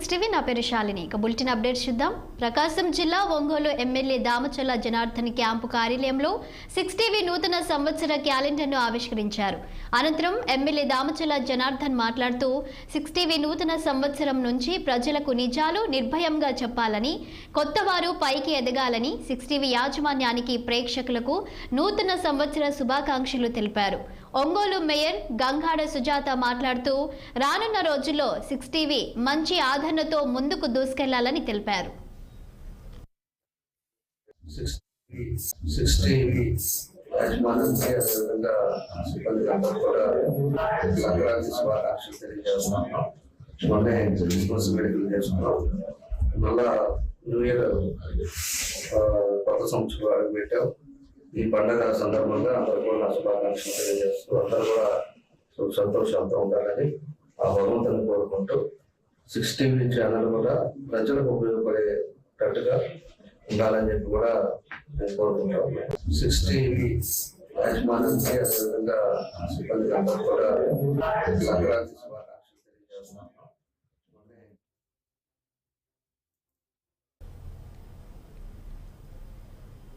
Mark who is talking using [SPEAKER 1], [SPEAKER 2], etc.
[SPEAKER 1] 6TV నా పేరు శాలిని. ఇక బులెటిన్ అప్డేట్స్ చూద్దాం. ప్రకాశం జిల్లా ఒంగోలు ఎమ్మెల్యే దామచల్ల జనార్దన్ క్యాంపు కార్యాలయంలో 6TV నూతన సంవత్సర క్యాలెండర్ను ఆవిష్కరించారు. అనంతరం ఎమ్మెల్యే దామచల్ల జనార్దన్ మాట్లాడుతూ 6TV నూతన సంవత్సరం నుంచి ప్రజలకు నిజాలు నిర్భయంగా చెప్పాలని, కొత్తవారు పైకి ఎదగాలని 6TV యాజమాన్యానికి ప్రేక్షకులకు నూతన సంవత్సర శుభాకాంక్షలు తెలిపారు. ఒంగోలు మేయర్ గంగాడ సుజాత మాట్లాడుతూ రానున్న రోజుల్లో 6TV మంచి ఆదరణతో ముందుకు దూసుకెళ్లాలని తెలిపారు.
[SPEAKER 2] 6TV యాజమాన్యానికి అదేవిధంగా సిబ్బందికి కూడా సంక్రాంతి శుభాకాంక్షలు తెలియజేస్తున్నాం. మొన్నే క్రిస్మస్ వేడుకలు చేసుకున్నాం. మళ్ళా న్యూ ఇయర్ కొత్త సంవత్సరం అడుగు పెట్టాం. ఈ పండుగ సందర్భంగా అందరూ కూడా శుభాకాంక్షలు తెలియజేస్తూ అందరూ కూడా సంతోషంతో ఉండాలని ఆ భగవంతుని కోరుకుంటూ 6TV ఛానల్ కూడా ప్రజలకు ఉపయోగపడేటట్టుగా ఉండాలని చెప్పి కూడా నేను కోరుకుంటాను. 6TV యాజమాన్యానికి అదేవిధంగా సిబ్బందికి అందరూ కూడా సంక్రాంతి శుభాకాంక్షలు తెలియజేస్తున్నాం.